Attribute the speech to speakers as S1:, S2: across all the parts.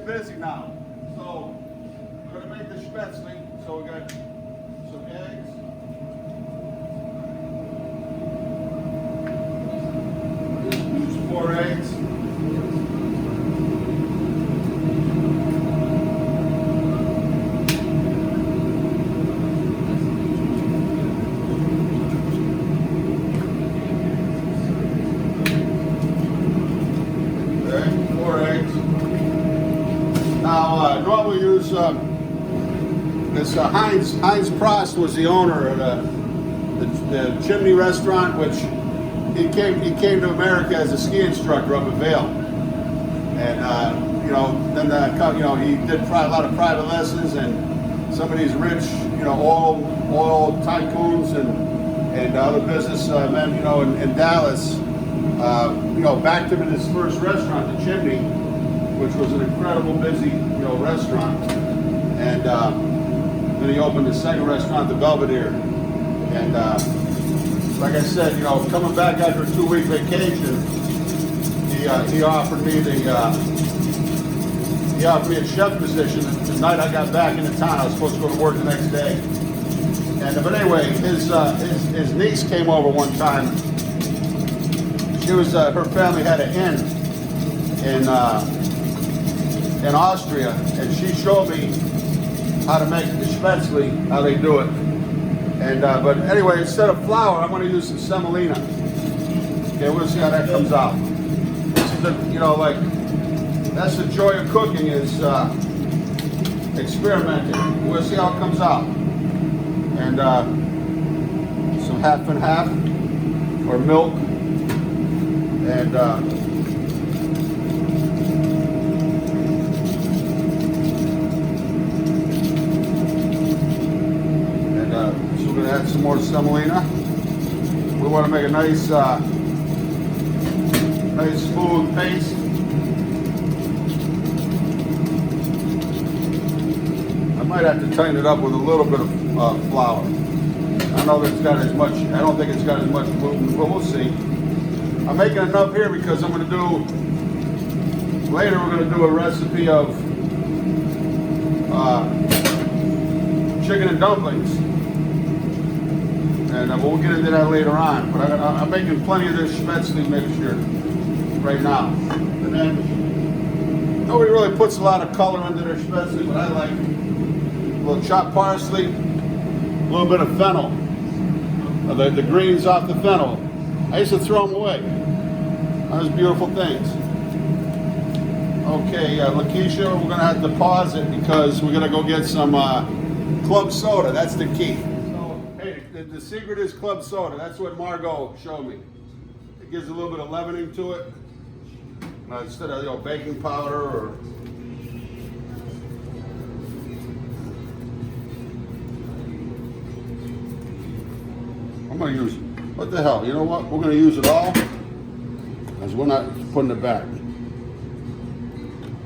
S1: get busy now. So we're gonna make the Spatzle. So we got some eggs. Use 4 eggs. Normally use this Heinz Prost was the owner of the Chimney restaurant, which he came to America as a ski instructor up in Vail, and then he did a lot of private lessons, and some of these rich oil tycoons and other businessmen in Dallas backed him in his first restaurant, the Chimney, which was an incredible busy restaurant, and then he opened a second restaurant, the Belvedere, and like I said, coming back after a 2-week vacation, he offered me a chef position the night I got back into town. I was supposed to go to work the next day, and but anyway, his niece came over one time. She was her family had an inn in Austria, and she showed me how to make the Spatzle, how they do it. And but anyway, instead of flour, I'm going to use some Semolina. Okay, we'll see how that comes out. This is that's the joy of cooking, is experimenting. We'll see how it comes out. And some half and half, or milk, and so we're going to add some more semolina. We want to make a nice smooth paste. I might have to tighten it up with a little bit of flour. I don't think it's got as much gluten, but we'll see. I'm making enough here because I'm going to do, later we're going to do a recipe of chicken and dumplings. And we'll get into that later on. But I'm making plenty of this Spatzle mixture right now. And then, nobody really puts a lot of color into their Spatzle, but I like a little chopped parsley, a little bit of fennel, the greens off the fennel. I used to throw them away. Those beautiful things. Okay, Lakeisha, we're going to have to pause it because we're going to go get some club soda. That's the key. So, hey, the secret is club soda. That's what Margot showed me. It gives a little bit of leavening to it instead of baking powder or. I'm going to use. What the hell? You know what? We're going to use it all, because we're not putting it back.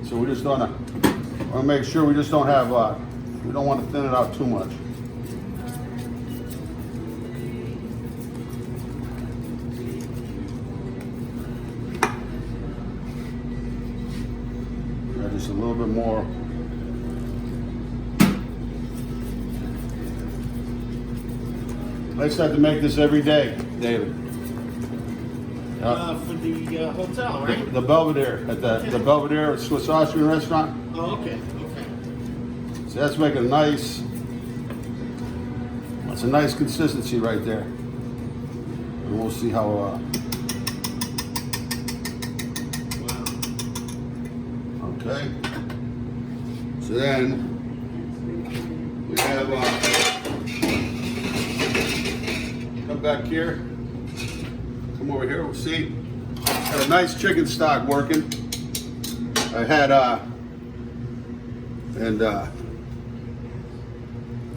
S1: So we just want to make sure we just don't have, we don't want to thin it out too much. Just a little bit more. I used to have to make this every day, David.
S2: For the hotel, right?
S1: The Belvedere, at the Belvedere Swiss Austrian restaurant.
S2: Oh, okay, okay.
S1: So that's making a nice, that's a nice consistency right there. And we'll see how,
S2: Wow.
S1: okay. So then, we have, come back here. Come over here, we'll see. Got a nice chicken stock working. I had,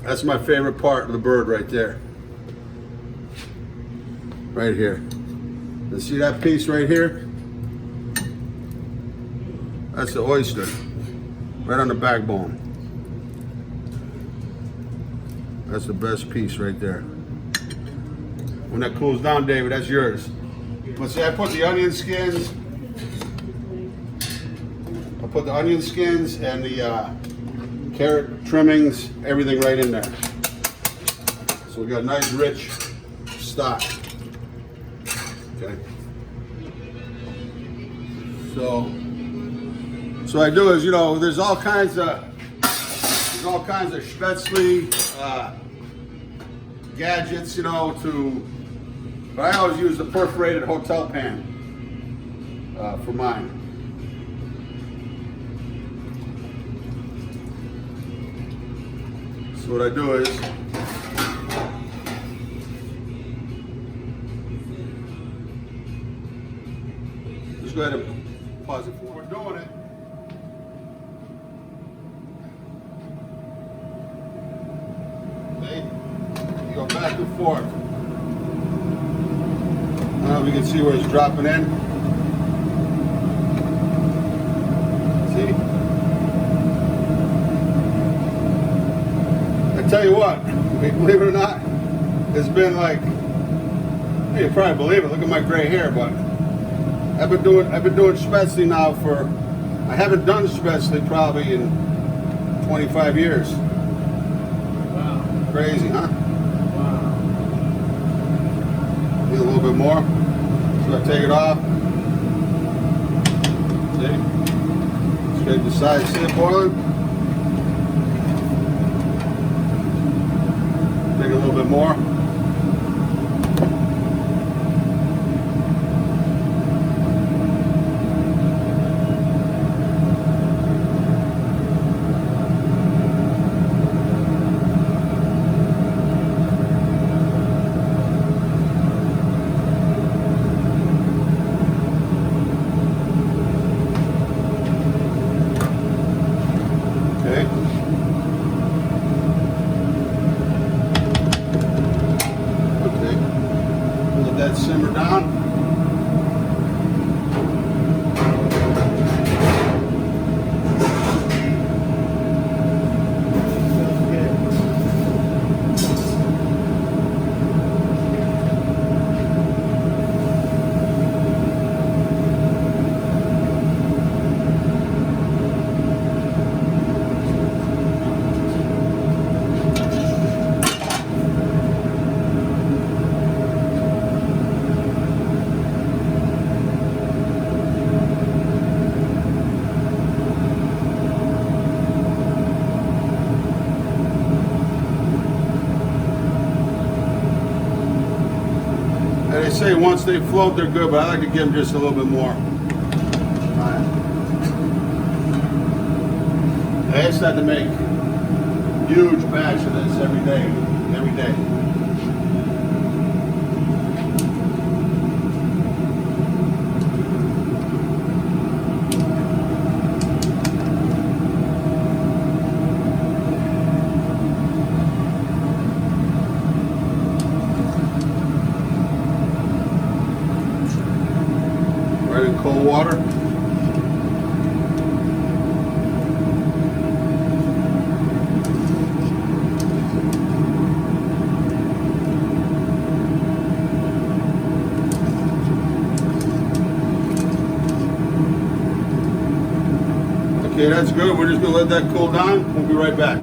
S1: that's my favorite part of the bird right there. Right here. And see that piece right here? That's the oyster. Right on the backbone. That's the best piece right there. When that cools down, David, that's yours. But see, I put the onion skins, I put the onion skins and the carrot trimmings, everything right in there. So we got a nice rich stock. Okay. So I do is, you know, there's all kinds of Spatzle gadgets, you know, but I always use the perforated hotel pan for mine. So what I do is just go ahead and pause it for we're doing it. See? You go back and forth. Now we can see where it's dropping in. See? I tell you what, believe it or not, it's been like, you probably believe it, look at my gray hair, but I've been doing Spatzle now I haven't done Spatzle probably in 25 years.
S2: Wow.
S1: Crazy, huh?
S2: Wow.
S1: Need a little bit more. So I take it off. See? Scrape the sides, see it boiling? Take a little bit more. That simmer down. They say once they float, they're good, but I like to give them just a little bit more. I just have to make huge batch of this every day. Right in cold water. Okay, that's good. We're just going to let that cool down. We'll be right back.